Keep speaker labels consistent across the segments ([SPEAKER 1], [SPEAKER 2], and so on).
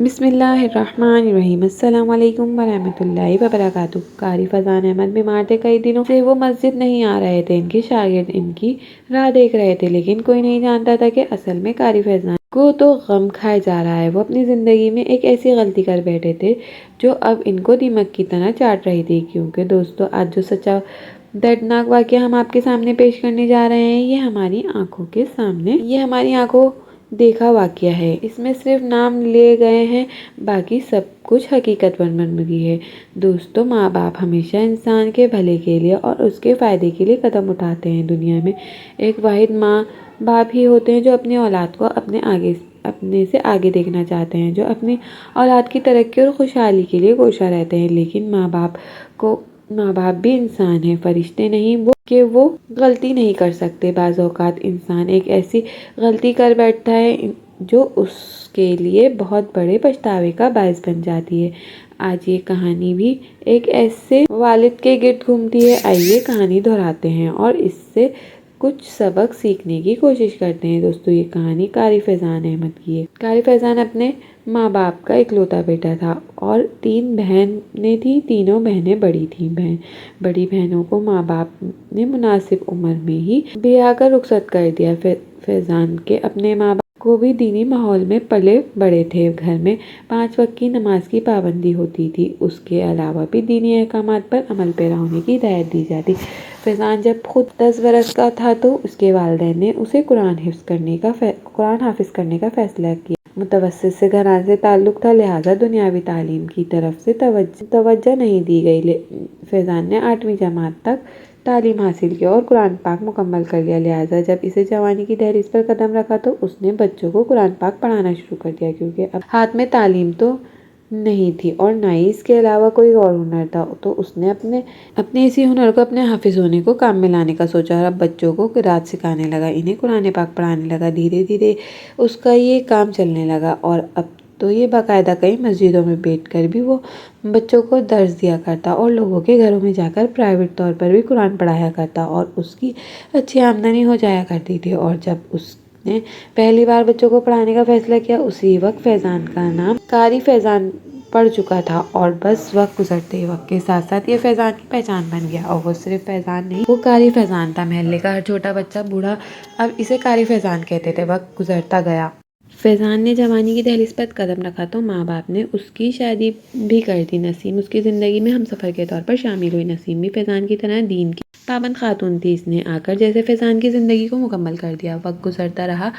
[SPEAKER 1] बिस्मिल्लाहिर्रहमानिर्रहीम अस्सलाम वालेकुम वरहमतुल्लाहि वबरकातुहू। कारी फैज़ान अहमद बीमार थे। कई दिनों से वो मस्जिद नहीं आ रहे थे। इनके शागिर्द इनकी राह देख रहे थे, लेकिन कोई नहीं जानता था कि असल में कारी फैज़ान को तो गम खाए जा रहा है। वो अपनी ज़िंदगी में एक ऐसी गलती कर बैठे थे जो अब इनको दीमक की तरह चाट रही थी। क्योंकि दोस्तों, आज जो सच्चा दर्दनाक वाक़या हम आपके सामने पेश करने जा रहे हैं, ये हमारी आंखों देखा वाक़या है। इसमें सिर्फ नाम लिए गए हैं, बाकी सब कुछ हकीकत बन गई है। दोस्तों, माँ बाप हमेशा इंसान के भले के लिए और उसके फ़ायदे के लिए कदम उठाते हैं। दुनिया में एक वाहिद माँ बाप ही होते हैं जो अपनी औलाद को अपने से आगे देखना चाहते हैं, जो अपनी औलाद की तरक्की और खुशहाली के लिए कोशा रहते हैं। लेकिन माँ बाप भी इंसान है, फरिश्ते नहीं वो गलती नहीं कर सकते। बाज़ औक़ात इंसान एक ऐसी गलती कर बैठता है जो उसके लिए बहुत बड़े पछतावे का बायस बन जाती है। आज ये कहानी भी एक ऐसे वालिद के गिर्द घूमती है। आइए कहानी दोहराते हैं और इससे कुछ सबक सीखने की कोशिश करते हैं। दोस्तों, ये कहानी कारी फैज़ान अहमद की है। कारी फैज़ान अपने माँ बाप का इकलौता बेटा था और 3 बहनें थीं। तीनों बहनें बड़ी थीं। बड़ी बहनों को माँ बाप ने मुनासिब उम्र में ही ब्याह कर रुखसत कर दिया। फैज़ान के अपने माँ बाप को भी दीनी माहौल में पले बड़े थे। घर में 5 वक्त की नमाज की पाबंदी होती थी। उसके अलावा भी दीनी अहकामात पर अमल पैरा होने की हिदायत दी जाती। फैज़ान जब खुद 10 बरस का था तो उसके वालिदैन ने उसे कुरान हाफिज करने का फ़ैसला किया। मुतवस्सित से घराने से ताल्लुक़ था, लिहाजा दुनियावी तालीम की तरफ से तवज्जो नहीं दी गई। फैज़ान ने 8वीं जमात तक तालीम हासिल की और कुरान पाक मुकम्मल कर लिया। लिहाजा जब इसे जवानी की दहलीज पर कदम रखा तो उसने बच्चों को कुरान पाक पढ़ाना शुरू कर दिया, क्योंकि अब हाथ में तालीम तो नहीं थी और ना ही इसके अलावा कोई और हुनर था। तो उसने अपने इसी हुनर को अपने हाफिज होने को काम में लाने का सोचा और अब बच्चों को क़िरात सिखाने लगा, इन्हें कुरान पाक पढ़ाने लगा। धीरे धीरे उसका ये काम चलने लगा और अब तो ये बाकायदा कई मस्जिदों में बैठकर भी वो बच्चों को दर्स दिया करता और लोगों के घरों में जाकर प्राइवेट तौर पर भी कुरान पढ़ाया करता और उसकी अच्छी आमदनी हो जाया करती थी। और जब उसने पहली बार बच्चों को पढ़ाने का फैसला किया, उसी वक्त फैज़ान का नाम कारी फैज़ान पड़ चुका था और बस वक्त गुजरते वक्त के साथ साथ ये फैज़ान की पहचान बन गया। और वो सिर्फ फैज़ान नहीं, वो कारी फैज़ान था। मोहल्ले का हर छोटा बच्चा बूढ़ा अब इसे कारी फैज़ान कहते थे। वक्त गुजरता गया, फैज़ान ने जवानी की दहलीज पर कदम रखा तो माँ बाप ने उसकी शादी भी कर दी। नसीम उसकी ज़िंदगी में हमसफ़र के तौर पर शामिल हुई। नसीम भी फैज़ान की तरह दीन की पाबंद खातून थी। इसने आकर जैसे फैज़ान की ज़िंदगी को मुकम्मल कर दिया। वक्त गुजरता रहा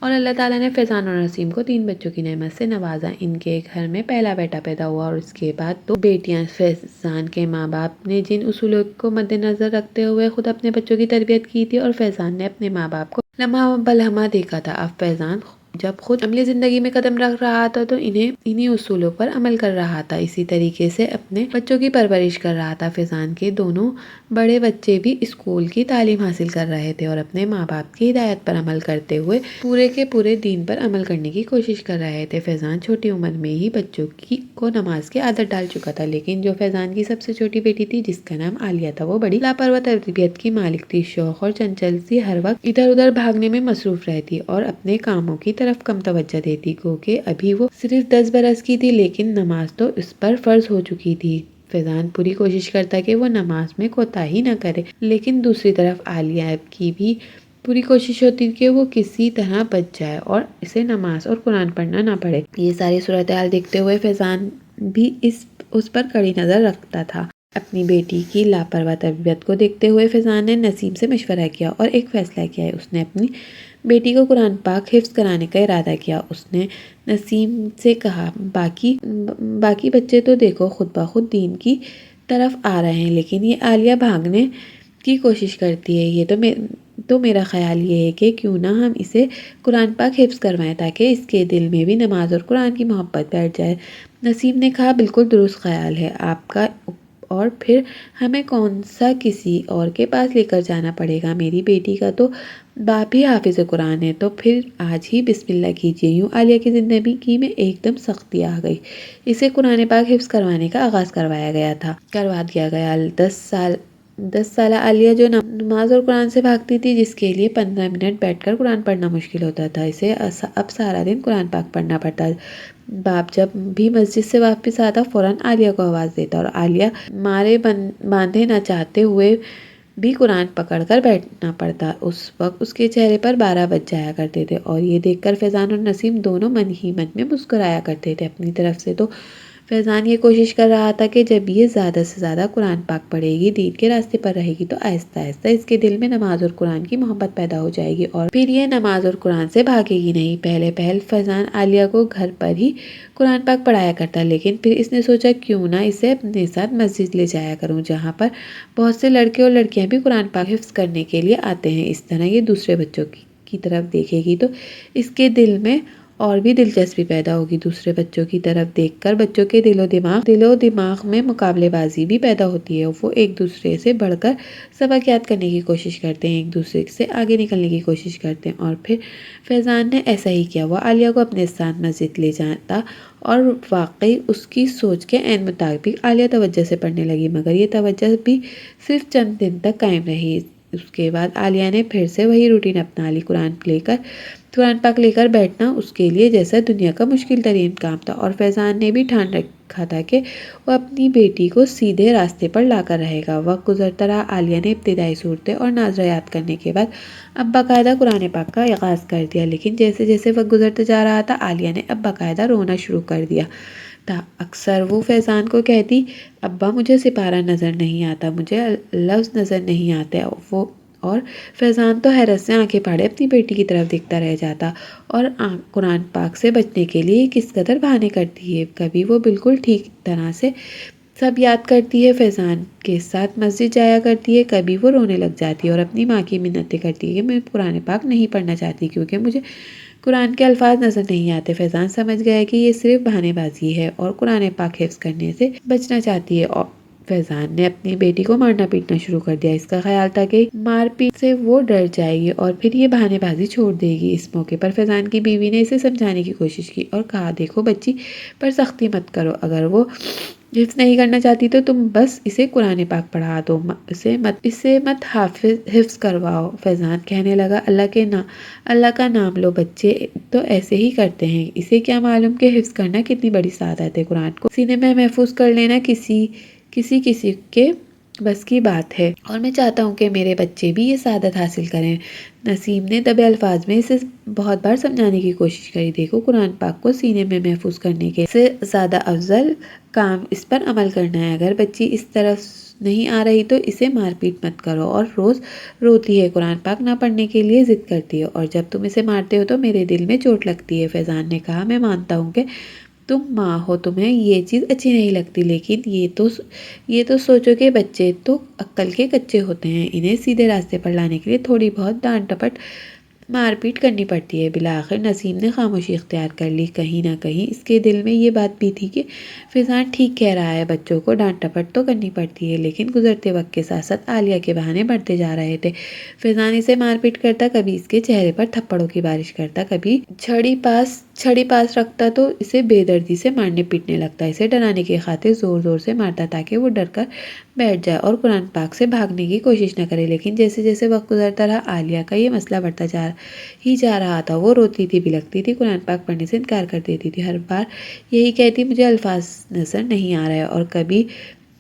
[SPEAKER 1] और अल्लाह ताला ने फैज़ान और नसीम को 3 बच्चों की नेमत से नवाजा। इनके घर में पहला बेटा पैदा हुआ और इसके बाद 2 बेटियां। फैज़ान के माँ बाप ने जिन उसूलों को मद्देनज़र रखते हुए खुद अपने बच्चों की तरबियत की थी और फैज़ान ने अपने माँ बाप को लम्हा बलहमा देखा था। अब फैज़ान जब खुद अमली ज़िंदगी में कदम रख रहा था तो इन्हीं उसूलों पर अमल कर रहा था। इसी तरीके से अपने बच्चों की परवरिश कर रहा था। फैज़ान के दोनों बड़े बच्चे भी स्कूल की तालीम हासिल कर रहे थे और अपने माँ बाप की हिदायत पर अमल करते हुए पूरे के पूरे दीन पर अमल करने की कोशिश कर रहे थे। फैज़ान छोटी उम्र में ही बच्चों को नमाज की आदत डाल चुका था, लेकिन जो फैज़ान की सबसे छोटी बेटी थी, जिसका नाम आलिया था, वो बड़ी लापरवाह तरबियत की मालिक थी। शौक और चंचल सी हर वक्त इधर उधर भागने में मसरूफ रहती और अपने कामों की तरफ कम तवज्जो देती। क्योंकि अभी वो सिर्फ 10 बरस की थी, लेकिन नमाज तो इस पर फ़र्ज हो चुकी थी। फैज़ान पूरी कोशिश करता कि वो नमाज में कोताही न करे, लेकिन दूसरी तरफ आलिया की भी पूरी कोशिश होती कि वो किसी तरह बच जाए और इसे नमाज और कुरान पढ़ना ना पड़े। ये सारी सूरत हाल देखते हुए फैज़ान भी उस पर कड़ी नज़र रखता था। अपनी बेटी की लापरवाह तरबियत को देखते हुए फैज़ान ने नसीम से मशवरा किया और एक फ़ैसला किया। उसने अपनी बेटी को कुरान पाक हिफ्ज़ कराने का इरादा किया। उसने नसीम से कहा, बाकी बच्चे तो देखो खुद ब खुद दीन की तरफ आ रहे हैं, लेकिन ये आलिया भागने की कोशिश करती है। ये तो मेरा ख्याल ये है कि क्यों ना हम इसे कुरान पाक हिफ्ज़ करवाएं, ताकि इसके दिल में भी नमाज और कुरान की मोहब्बत बैठ जाए। नसीम ने कहा, बिल्कुल दुरुस्त ख्याल है आपका, और फिर हमें कौन सा किसी और के पास लेकर जाना पड़ेगा। मेरी बेटी का तो बाप ही हाफिज़ कुरान है, तो फिर आज ही बिस्मिल्लाह कीजिए। यूँ आलिया की ज़िंदगी में एकदम सख्ती आ गई। इसे कुरान पाक हिफ्ज़ करवाने का आगाज़ करवा दिया गया। 10 साल 10 साल आलिया जो नमाज और कुरान से भागती थी, जिसके लिए 15 मिनट बैठकर कुरान पढ़ना मुश्किल होता था, इसे अब सारा दिन कुरान पाक पढ़ना पड़ता। बाप जब भी मस्जिद से वापस आता फ़ौरन आलिया को आवाज़ देता और आलिया मारे बांधे न चाहते हुए भी कुरान पकड़कर बैठना पड़ता। उस वक्त उसके चेहरे पर 12 बज जाया करते थे और ये देखकर फैज़ान और नसीम दोनों मन ही मन में मुस्कुराया करते थे। अपनी तरफ से तो फैज़ान ये कोशिश कर रहा था कि जब ये ज़्यादा से ज़्यादा कुरान पाक पढ़ेगी, दीन के रास्ते पर रहेगी, तो आहिस्ता आहिस्ता इसके दिल में नमाज और कुरान की मोहब्बत पैदा हो जाएगी और फिर ये नमाज और कुरान से भागेगी नहीं। पहले फैज़ान आलिया को घर पर ही कुरान पाक पढ़ाया करता, लेकिन फिर इसने सोचा क्यों ना इसे अपने साथ मस्जिद ले जाया करूँ, जहाँ पर बहुत से लड़के और लड़कियाँ भी कुरान पाक हिफ्ज़ करने के लिए आते हैं। इस तरह ये दूसरे बच्चों की तरफ देखेगी तो इसके दिल में और भी दिलचस्पी पैदा होगी। दूसरे बच्चों की तरफ देखकर बच्चों के दिलो दिमाग में मुकाबलेबाजी भी पैदा होती है। वो एक दूसरे से बढ़कर सबक याद करने की कोशिश करते हैं, एक दूसरे से आगे निकलने की कोशिश करते हैं और फिर फैज़ान ने ऐसा ही किया। वह आलिया को अपने साथ मस्जिद ले जाता और वाकई उसकी सोच के ऐन मुताबिक आलिया तवज्जो से पढ़ने लगी, मगर ये तवज्जो भी सिर्फ चंद दिन तक कायम रही। उसके बाद आलिया ने फिर से वही रूटीन अपना ली। कुरान पाक लेकर बैठना उसके लिए जैसा दुनिया का मुश्किल तरीन काम था और फैज़ान ने भी ठान रखा था कि वह अपनी बेटी को सीधे रास्ते पर लाकर रहेगा। वक्त गुजरता रहा। आलिया ने इब्तिदाई सूरतें और नाज़रा याद करने के बाद अब बाकायदा कुरान पाक का आगाज़ कर दिया, लेकिन जैसे जैसे वक्त गुजरता जा रहा था, आलिया ने अब बाकायदा रोना शुरू कर दिया था। अक्सर वो फैज़ान को कहती, अब्बा मुझे सिपारा नज़र नहीं आता, मुझे लफ्ज़ नज़र नहीं आते। और फैज़ान तो हैरत से आंखें फाड़े अपनी बेटी की तरफ देखता रह जाता और कुरान पाक से बचने के लिए किस कदर बहाने करती है। कभी वो बिल्कुल ठीक तरह से सब याद करती है, फैज़ान के साथ मस्जिद जाया करती है, कभी वो रोने लग जाती है और अपनी माँ की मिन्नतें करती है कि मैं कुरान पाक नहीं पढ़ना चाहती क्योंकि मुझे कुरान के अल्फाज नज़र नहीं आते। फैज़ान समझ गया कि ये सिर्फ बहानेबाजी है और कुरान पाक हिफ्ज़ करने से बचना चाहती है और फैज़ान ने अपनी बेटी को मारना पीटना शुरू कर दिया। इसका ख्याल था कि मारपीट से वो डर जाएगी और फिर ये बहानेबाजी छोड़ देगी। इस मौके पर फैज़ान की बीवी ने इसे समझाने की कोशिश की और कहा, देखो बच्ची पर सख्ती मत करो, अगर वो हिफ्ज़ नहीं करना चाहती तो तुम बस इसे कुरान पाक पढ़ा दो, इसे मत हिफ्ज़ करवाओ। फैज़ान कहने लगा, अल्लाह का नाम लो, बच्चे तो ऐसे ही करते हैं, इसे क्या मालूम कि हिफ्ज़ करना कितनी बड़ी सादत है। कुरान को सीने में महफूज कर लेना किसी के बस की बात है और मैं चाहता हूँ कि मेरे बच्चे भी ये सादत हासिल करें। नसीम ने दबे अल्फाज में इसे बहुत बार समझाने की कोशिश करी, देखो कुरान पाक को सीने में महफूज करने के से ज़्यादा अफजल काम इस पर अमल करना है। अगर बच्ची इस तरफ नहीं आ रही तो इसे मारपीट मत करो और रोज़ रोती है, कुरान पाक ना पढ़ने के लिए ज़िद करती है और जब तुम इसे मारते हो तो मेरे दिल में चोट लगती है। फैज़ान ने कहा, मैं मानता हूँ कि तुम माँ हो, तुम्हें ये चीज़ अच्छी नहीं लगती, लेकिन ये तो सोचो कि बच्चे तो अक्ल के कच्चे होते हैं, इन्हें सीधे रास्ते पर लाने के लिए थोड़ी बहुत डांट टपट मारपीट करनी पड़ती है। बिलाखिर नसीम ने खामोशी इख्तियार कर ली। कहीं ना कहीं इसके दिल में ये बात भी थी कि फैज़ान ठीक कह रहा है, बच्चों को डांट टपट तो करनी पड़ती है, लेकिन गुजरते वक्त के साथ साथ आलिया के बहाने बढ़ते जा रहे थे। फैज़ान इसे मारपीट करता, कभी इसके चेहरे पर थप्पड़ों की बारिश करता, कभी छड़ी पास रखता तो इसे बेदर्दी से मारने पीटने लगता। इसे डराने की खातिर ज़ोर ज़ोर से मारता ताकि वो डर कर बैठ जाए और कुरान पाक से भागने की कोशिश न करे। लेकिन जैसे जैसे वक्त गुजरता रहा, आलिया का ये मसला बढ़ता जा रहा था। वो रोती थी, बिलखती थी, कुरान पाक पढ़ने से इनकार कर देती थी, हर बार यही कहती, मुझे अल्फाज नज़र नहीं आ रहा है, और कभी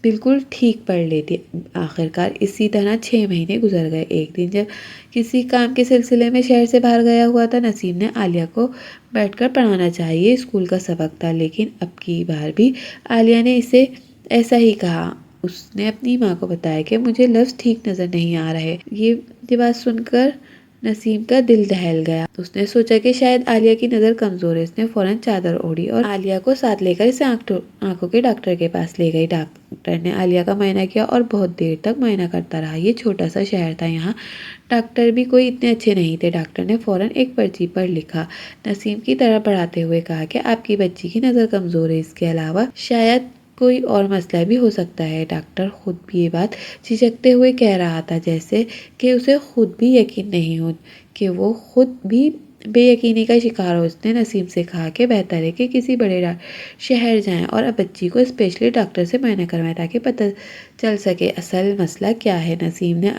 [SPEAKER 1] बिल्कुल ठीक पढ़ लेती। आखिरकार इसी तरह 6 महीने गुजर गए। एक दिन जब किसी काम के सिलसिले में शहर से बाहर गया हुआ था, नसीम ने आलिया को बैठकर पढ़ाना चाहिए, स्कूल का सबक था, लेकिन अब की बार भी आलिया ने इसे ऐसा ही कहा। उसने अपनी माँ को बताया कि मुझे लफ्ज़ ठीक नज़र नहीं आ रहे। ये बात सुनकर नसीम का दिल दहल गया। उसने सोचा कि शायद आलिया की नज़र कमज़ोर है। उसने फ़ौरन चादर ओढ़ी और आलिया को साथ लेकर इसे आंखों के डॉक्टर के पास ले गई। डॉक्टर ने आलिया का मुआयना किया और बहुत देर तक मुआयना करता रहा। ये छोटा सा शहर था, यहाँ डॉक्टर भी कोई इतने अच्छे नहीं थे। डॉक्टर ने फ़ौरन एक पर्ची पर लिखा, नसीम की तरह पढ़ाते हुए कहा कि आपकी बच्ची की नज़र कमज़ोर है, इसके अलावा शायद कोई और मसला भी हो सकता है। डॉक्टर खुद भी ये बात झिझकते हुए कह रहा था, जैसे कि उसे खुद भी यकीन नहीं हो कि वो खुद भी बेयकीनी का शिकार हो। उसने नसीम से कहा कि बेहतर है कि किसी बड़े शहर जाएं और अब बच्ची को स्पेशली डॉक्टर से मुआयना करवाएं ताकि पता चल सके असल मसला क्या है। नसीम ने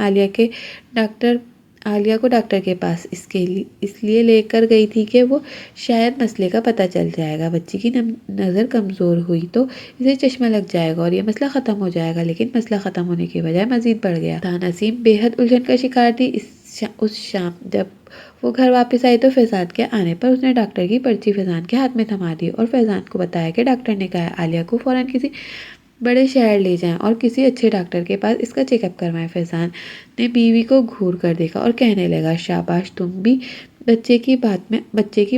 [SPEAKER 1] आलिया को डॉक्टर के पास इसलिए लेकर गई थी कि वो शायद मसले का पता चल जाएगा। बच्ची की नज़र कमज़ोर हुई तो इसे चश्मा लग जाएगा और ये मसला ख़त्म हो जाएगा, लेकिन मसला ख़त्म होने के बजाय मज़ीद बढ़ गया था। नसीम बेहद उलझन का शिकार थी। उस शाम जब वो घर वापस आई तो फैज़ान के आने पर उसने डॉक्टर की पर्ची फैज़ान के हाथ में थमा दी और फैज़ान को बताया कि डॉक्टर ने कहा है आलिया को फ़ौरन किसी बड़े शहर ले जाएं और किसी अच्छे डॉक्टर के पास इसका चेकअप करवाएं। फैज़ान ने बीवी को घूर कर देखा और कहने लगा, शाबाश, तुम भी बच्चे की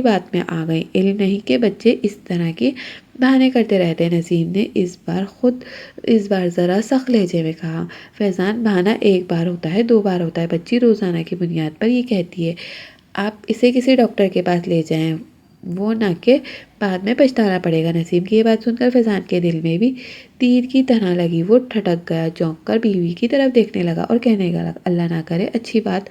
[SPEAKER 1] बात में आ गई। इल्म नहीं कि बच्चे इस तरह के बहाने करते रहते हैं। नसीम ने इस बार ज़रा सख्त लहजे में कहा, फैज़ान, बहाना एक बार होता है, 2 बार होता है। बच्ची रोज़ाना की बुनियाद पर ये कहती है। आप इसे किसी डॉक्टर के पास ले जाएं, वो ना कि बाद में पछताना पड़ेगा। नसीम की ये बात सुनकर फैज़ान के दिल में भी तीर की तरह लगी। वो ठटक गया, चौंक कर बीवी की तरफ देखने लगा और कहने लगा, अल्लाह ना करे, अच्छी बात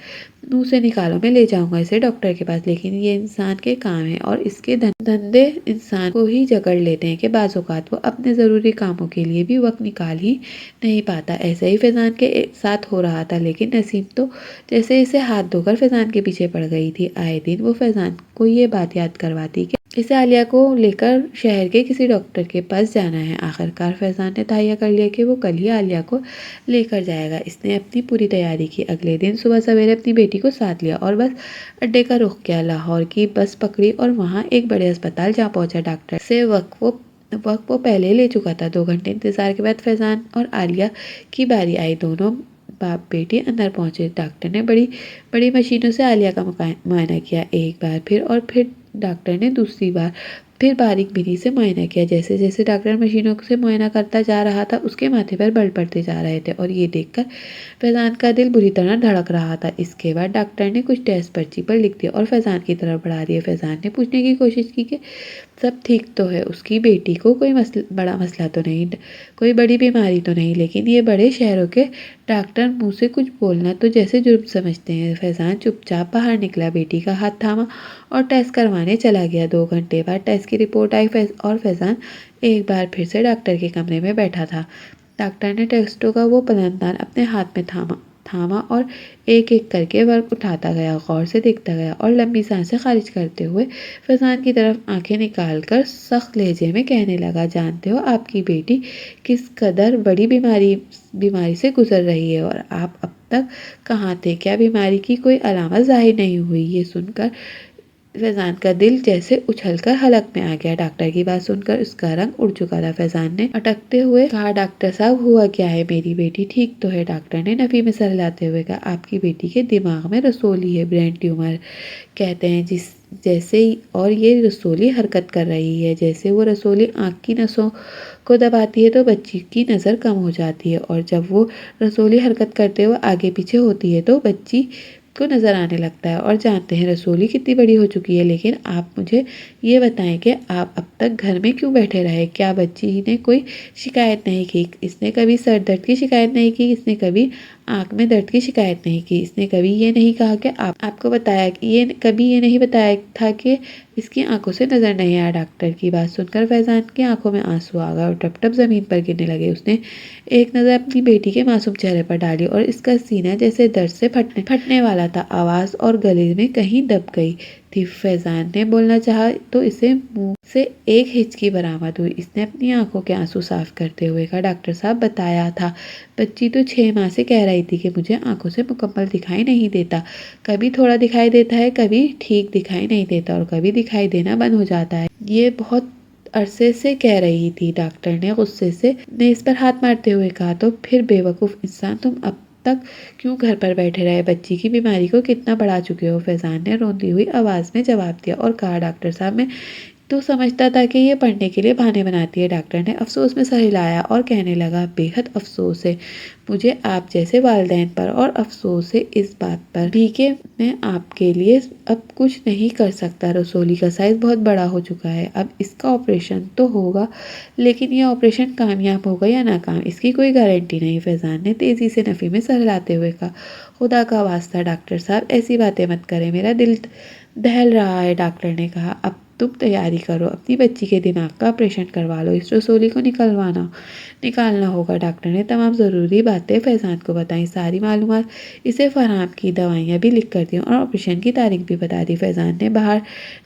[SPEAKER 1] मुंह से निकालो, मैं ले जाऊंगा इसे डॉक्टर के पास, लेकिन ये इंसान के काम है और इसके धंधे इंसान को ही जकड़ लेते हैं कि बाज़ औक़ात वो अपने ज़रूरी कामों के लिए भी वक्त निकाल ही नहीं पाता। ऐसा ही फैज़ान के साथ हो रहा था, लेकिन नसीम तो जैसे इसे हाथ धोकर फैज़ान के पीछे पड़ गई थी। आए दिन वो फैज़ान को ये बात याद करवाती कि इसे आलिया को लेकर शहर के किसी डॉक्टर के पास जाना है। आखिरकार फैज़ान ने तहैया कर लिया कि वो कल ही आलिया को लेकर जाएगा। इसने अपनी पूरी तैयारी की। अगले दिन सुबह सवेरे अपनी बेटी को साथ लिया और बस अड्डे का रुख किया। लाहौर की बस पकड़ी और वहाँ एक बड़े अस्पताल जा पहुँचा। डॉक्टर से वक्त वो पहले ले चुका था। 2 घंटे इंतजार के बाद फैज़ान और आलिया की बारी आई। दोनों बाप बेटी अंदर पहुंचे। डॉक्टर ने बड़ी बड़ी मशीनों से आलिया का मुआयना किया। एक बार फिर डॉक्टर ने दूसरी बार फिर बारीक बिनी से मुआयना किया। जैसे जैसे डॉक्टर मशीनों से मुआयना करता जा रहा था, उसके माथे पर बल पड़ते जा रहे थे और ये देखकर फैज़ान का दिल बुरी तरह धड़क रहा था। इसके बाद डॉक्टर ने कुछ टेस्ट पर्ची पर लिख दिया और फैज़ान की तरफ बढ़ा दिया। फैज़ान ने पूछने की कोशिश की कि सब ठीक तो है, उसकी बेटी को कोई बड़ा मसला तो नहीं, कोई बड़ी बीमारी तो नहीं, लेकिन ये बड़े शहरों के डॉक्टर मुंह से कुछ बोलना तो जैसे जुर्म समझते हैं। फैज़ान चुपचाप बाहर निकला, बेटी का हाथ थामा और टेस्ट करवाने चला गया। 2 घंटे बाद टेस्ट की रिपोर्ट आई और फैज़ान एक बार फिर से डॉक्टर के कमरे में बैठा था। डॉक्टर ने टेस्टों का वो पलंदान अपने हाथ में थामा और एक एक करके वर्क उठाता गया, गौर से देखता गया और लंबी सांसें खारिज करते हुए फैज़ान की तरफ आंखें निकालकर सख्त लहजे में कहने लगा, जानते हो आपकी बेटी किस कदर बड़ी बीमारी से गुजर रही है और आप अब तक कहाँ थे? क्या बीमारी की कोई अलामत ज़ाहिर नहीं हुई? ये सुनकर फैज़ान का दिल जैसे उछलकर हलक में आ गया। डॉक्टर की बात सुनकर उसका रंग उड़ चुका था। फैज़ान ने अटकते हुए कहा, डॉक्टर साहब, हुआ क्या है? मेरी बेटी ठीक तो है? डॉक्टर ने नफ़ी में सर हिलाते हुए कहा, आपकी बेटी के दिमाग में रसोली है, ब्रेन ट्यूमर कहते हैं और ये रसोली हरकत कर रही है। जैसे वो रसोली आँख की नसों को दबाती है तो बच्ची की नज़र कम हो जाती है और जब वो रसोली हरकत करते हुए आगे पीछे होती है तो बच्ची को नज़र आने लगता है। और जानते हैं रसोली कितनी बड़ी हो चुकी है, लेकिन आप मुझे ये बताएं कि आप अब तक घर में क्यों बैठे रहे? क्या बच्ची ने कोई शिकायत नहीं की? इसने कभी सर दर्द की शिकायत नहीं की? इसने कभी आँख में दर्द की शिकायत नहीं की? इसने कभी ये नहीं कहा कि आपको बताया कि ये नहीं बताया था कि इसकी आंखों से नज़र नहीं आया? डॉक्टर की बात सुनकर फैज़ान की आंखों में आंसू आ गए और टप टप ज़मीन पर गिरने लगे। उसने एक नज़र अपनी बेटी के मासूम चेहरे पर डाली और इसका सीना जैसे दर्द से फटने वाला था। आवाज़ और गले में कहीं दब गई थी। फैज़ान ने बोलना चाहा तो इसे मुंह से एक हिचकी बरामद हुई। इसने अपनी आंखों के आंसू साफ करते हुए कहा, डॉक्टर साहब, बताया था, बच्ची तो 6 माह से कह रही थी कि मुझे आंखों से मुकम्मल दिखाई नहीं देता, कभी थोड़ा दिखाई देता है, कभी ठीक दिखाई नहीं देता और कभी दिखाई देना बंद हो जाता है। ये बहुत अरसे से कह रही थी। डॉक्टर ने गुस्से से इस पर हाथ मारते हुए कहा, तो फिर बेवकूफ़ इंसान, तुम अब तक क्यों घर पर बैठे रहे? बच्ची की बीमारी को कितना बढ़ा चुके हो? फैज़ान ने रोंदी हुई आवाज़ में जवाब दिया और कहा, डॉक्टर साहब, मैं तो समझता था कि ये पढ़ने के लिए बहाने बनाती है। डॉक्टर ने अफसोस में सर हिलाया और कहने लगा, बेहद अफसोस है मुझे आप जैसे वालिदैन पर और अफसोस है इस बात पर भी कि मैं आपके लिए अब कुछ नहीं कर सकता। रसोली का साइज़ बहुत बड़ा हो चुका है, अब इसका ऑपरेशन तो होगा, लेकिन यह ऑपरेशन कामयाब होगा या नाकाम इसकी कोई गारंटी नहीं। फैज़ान ने तेज़ी से नफ़ी में सर हिलाते हुए कहा, खुदा का वास्ता डॉक्टर साहब, ऐसी बातें मत करें, दहल रहा है। डॉक्टर ने कहा, अब तुम तैयारी करो, अपनी बच्ची के दिमाग का ऑपरेशन करवा लो, इस रसोली को निकालना होगा। डॉक्टर ने तमाम ज़रूरी बातें फैज़ान को बताई, सारी मालूमात इसे फराहम की, दवाइयाँ भी लिख कर दी और ऑपरेशन की तारीख भी बता दी। फैज़ान ने बाहर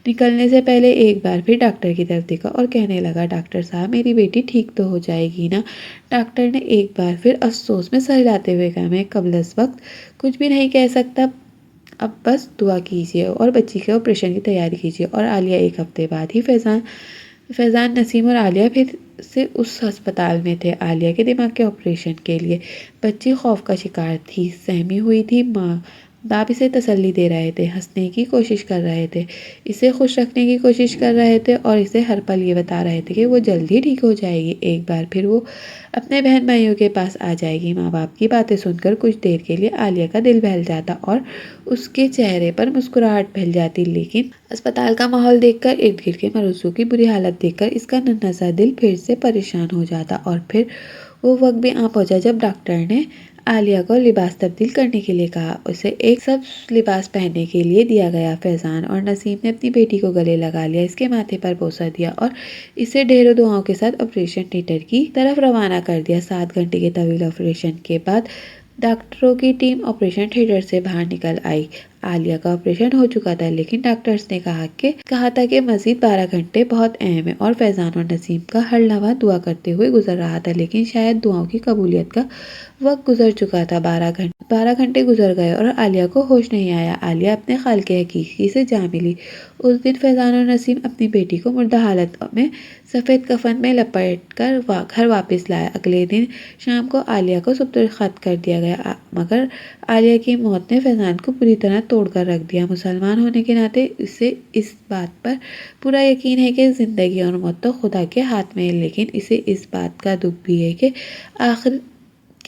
[SPEAKER 1] निकलने से पहले एक बार फिर डॉक्टर की तरफ देखा और कहने लगा, डॉक्टर साहब, मेरी बेटी ठीक तो हो जाएगी ना? डॉक्टर ने एक बार फिर अफसोस में सर हिलाते हुए कहा, मैं कबल इस वक्त कुछ भी नहीं कह सकता, अब बस दुआ कीजिए और बच्ची के ऑपरेशन की तैयारी कीजिए। और आलिया एक हफ्ते बाद ही फैज़ान, नसीम और आलिया फिर से उस अस्पताल में थे, आलिया के दिमाग के ऑपरेशन के लिए। बच्ची खौफ का शिकार थी, सहमी हुई थी। माँ बाप इसे तसल्ली दे रहे थे, हंसने की कोशिश कर रहे थे, इसे खुश रखने की कोशिश कर रहे थे और इसे हर पल ये बता रहे थे कि वो जल्द ही ठीक हो जाएगी, एक बार फिर वो अपने बहन भाइयों के पास आ जाएगी। माँ बाप की बातें सुनकर कुछ देर के लिए आलिया का दिल बहल जाता और उसके चेहरे पर मुस्कुराहट फैल जाती, लेकिन अस्पताल का माहौल देखकर, इर्द गिर्द के मरीजों की बुरी हालत देखकर इसका नन्हा सा दिल फिर से परेशान हो जाता। और फिर वो वक्त भी आ पहुंचा जब डॉक्टर ने आलिया को लिबास तब्दील करने के लिए कहा। उसे एक सब लिबास पहनने के लिए दिया गया। फैज़ान और नसीम ने अपनी बेटी को गले लगा लिया, इसके माथे पर बोसा दिया और इसे ढेरों दुआओं के साथ ऑपरेशन थिएटर की तरफ रवाना कर दिया। 7 घंटे के तवील ऑपरेशन के बाद डॉक्टरों की टीम ऑपरेशन थिएटर से बाहर निकल आई। आलिया का ऑपरेशन हो चुका था, लेकिन डॉक्टर्स ने कहा था कि मजीद 12 घंटे बहुत अहम है और फैज़ान और नसीम का हर लम्हा दुआ करते हुए गुजर रहा था, लेकिन शायद दुआओं की कबूलियत का वक्त गुजर चुका था। 12 घंटे गुजर गए और आलिया को होश नहीं आया। आलिया अपने खाल के हकीकी से जा मिली। उस दिन फैज़ान और नसीम अपनी बेटी को मुर्दा हालत में सफ़ेद कफन में लपेट कर घर वापस लाया। अगले दिन शाम को आलिया को सुपुर्द खत कर दिया गया, मगर आलिया की मौत ने फैज़ान को पूरी तरह तोड़ कर रख दिया। मुसलमान होने के नाते इसे इस बात पर पूरा यकीन है कि ज़िंदगी और मौत तो खुदा के हाथ में है, लेकिन इसे इस बात का दुख भी है कि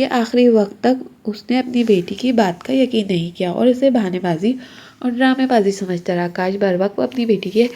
[SPEAKER 1] आखिरी वक्त तक उसने अपनी बेटी की बात का यकीन नहीं किया और इसे बहानेबाजी और ड्रामेबाजी समझता रहा। काश बर वक्त वो अपनी बेटी की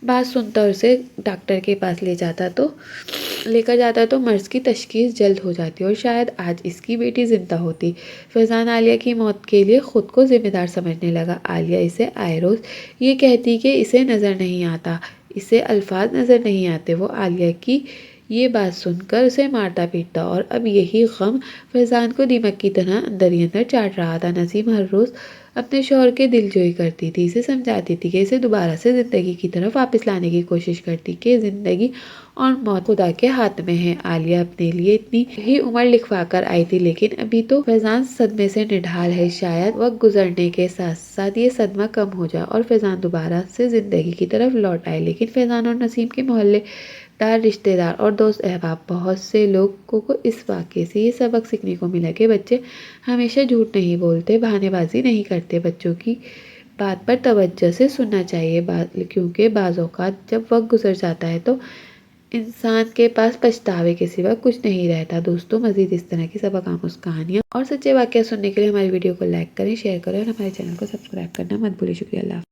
[SPEAKER 1] बात सुनता और उसे डॉक्टर के पास लेकर जाता तो मर्ज की तशखीस जल्द हो जाती और शायद आज इसकी बेटी जिंदा होती। फैज़ान आलिया की मौत के लिए खुद को जिम्मेदार समझने लगा। आलिया इसे आए रोज़ ये कहती कि इसे नज़र नहीं आता, इसे अल्फाज नज़र नहीं आते। वो आलिया की ये बात सुनकर उसे मारता पीटता और अब यही गम फैज़ान को दीमक की तरह अंदर ही अंदर चाट रहा था। नसीम हर रोज़ अपने शौहर के दिलजोई करती थी, इसे समझाती थी कि इसे दोबारा से ज़िंदगी की तरफ वापस लाने की कोशिश करती कि ज़िंदगी और मौत खुदा के हाथ में है। आलिया अपने लिए इतनी ही उम्र लिखवा कर आई थी, लेकिन अभी तो फैज़ान सदमे से निढाल है। शायद वक्त गुजरने के साथ साथ ये सदमा कम हो जाए और फैज़ान दोबारा से ज़िंदगी की तरफ लौट आए। लेकिन फैज़ान और नसीम के मोहल्लेदार, रिश्तेदार और दोस्त अहबाब, बहुत से लोगों को इस वाक़े से ये सबक सीखने को मिला कि बच्चे हमेशा झूठ नहीं बोलते, बहानेबाजी नहीं करते, बच्चों की बात पर तवज्जो से सुनना चाहिए, क्योंकि बाज़ औक़ात जब वक्त गुजर जाता है तो इंसान के पास पछतावे के सिवा कुछ नहीं रहता। दोस्तों, मज़ीद इस तरह की सबक आमूज़ कहानियाँ और सच्चे वाक़या सुनने के लिए हमारी वीडियो को लाइक करें, शेयर करें और हमारे चैनल को सब्सक्राइब करना मत भूलिए। शुक्रिया। अल्लाह।